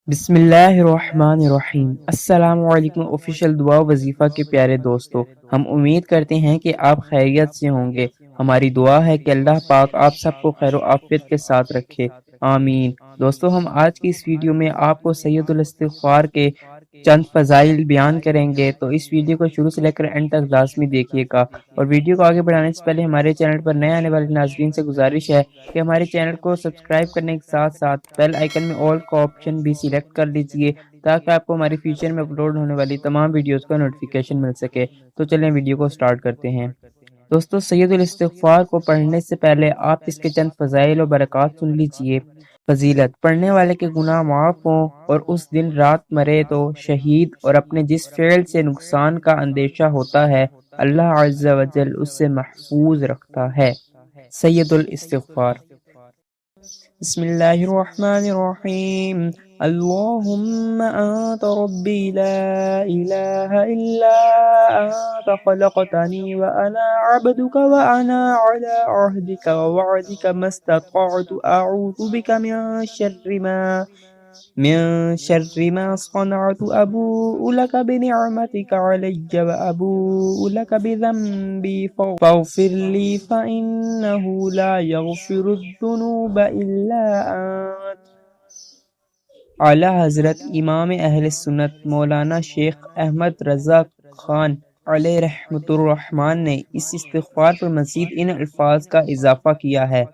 बिस्मिल्लाहिर्रहमानिर्रहीम। अस्सलाम वालेकुम ऑफिशियल दुआ वजीफ़ा के प्यारे दोस्तों, हम उम्मीद करते हैं कि आप खैरियत से होंगे। हमारी दुआ है कि अल्लाह पाक आप सबको खैर आफियत के साथ रखे, आमीन। दोस्तों, हम आज की इस वीडियो में आपको सैयदुल इस्तिग़फ़ार के चंद फ़ज़ाइल बयान करेंगे, तो इस वीडियो को शुरू से लेकर एंड तक लाज़मी देखिएगा। और वीडियो को आगे बढ़ाने से पहले हमारे चैनल पर नए आने वाले नाज़रीन से गुजारिश है कि हमारे चैनल को सब्सक्राइब करने के साथ साथ बेल आइकन में ऑल का ऑप्शन भी सिलेक्ट कर लीजिए, ताकि आपको हमारे फ्यूचर में अपलोड होने वाली तमाम वीडियोस का नोटिफिकेशन मिल सके। तो चलें वीडियो को स्टार्ट करते हैं। दोस्तों, सैयदुल इस्तिग़फ़ार को पढ़ने से पहले आप इसके चंद फ़ज़ाइल और बरक़ात सुन लीजिए। फ़जीलत: पढ़ने वाले के गुनाह माफ़ हों और उस दिन रात मरे तो शहीद और अपने जिस फ़ेल से नुकसान का अंदेशा होता है, अल्लाह अज़्ज़ा व जल उससे महफूज रखता है। सैयदुल इस्तिग़फ़ार। बिस्मिल्लाहिर्रहमानिर्रहीम। अल्लाहुम्मा अंत रब्बी ला इलाहा इल्ला अंत खलक़तनी व अना अब्दुका व अना अला अहदिका व वअदिका मस्ततअतु अऊज़ु बिका मिन शर्रि मा सनअतु अबूउ लका बिनिअमतिका अलय्या व अबूउ लका बिज़ंबी फ़ाग़फ़िर ली फ़इन्नहु ला यग़फ़िरुज़्ज़ुनूब इल्ला अंत। आला हज़रत इमाम अहले सुन्नत मौलाना शेख अहमद रज़ा खान अलैहि रहमतुर्रहमान ने इस इस्तिग़फ़ार पर मज़ीद इन अल्फाज का इज़ाफ़ा किया है: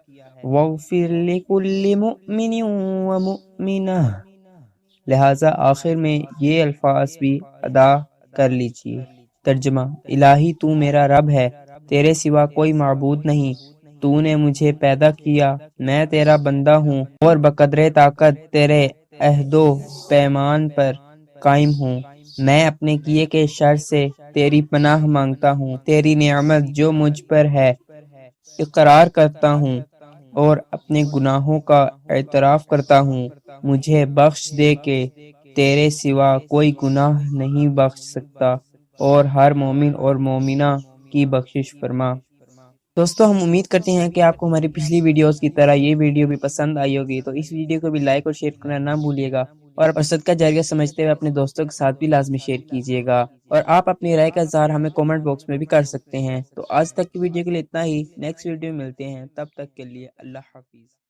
वग़फ़िर लिकुल्लि मुअमिनिन व मुअमिनह। लिहाजा आखिर में ये अल्फाज भी अदा कर लीजिए। तर्जुमा: इलाही तू मेरा रब है, तेरे सिवा कोई माबूद नहीं। तूने मुझे पैदा किया, मैं तेरा बंदा हूँ और बक़द्रे ताकत तेरे अहदो पैमान पर कायम हूँ। मैं अपने किए के शर से तेरी पनाह मांगता हूँ। तेरी नेमत जो मुझ पर है इकरार करता हूँ और अपने गुनाहों का एतराफ़ करता हूँ। मुझे बख्श दे के तेरे सिवा कोई गुनाह नहीं बख्श सकता, और हर मोमिन और मोमिना की बख्शिश फरमा। दोस्तों, हम उम्मीद करते हैं कि आपको हमारी पिछली वीडियोस की तरह ये वीडियो भी पसंद आई होगी, तो इस वीडियो को भी लाइक और शेयर करना ना भूलिएगा, और सदका जारिया समझते हुए अपने दोस्तों के साथ भी लाजमी शेयर कीजिएगा। और आप अपनी राय का इज़हार हमें कमेंट बॉक्स में भी कर सकते हैं। तो आज तक की वीडियो के लिए इतना ही। नेक्स्ट वीडियो में मिलते हैं, तब तक के लिए अल्लाह हाफिज़।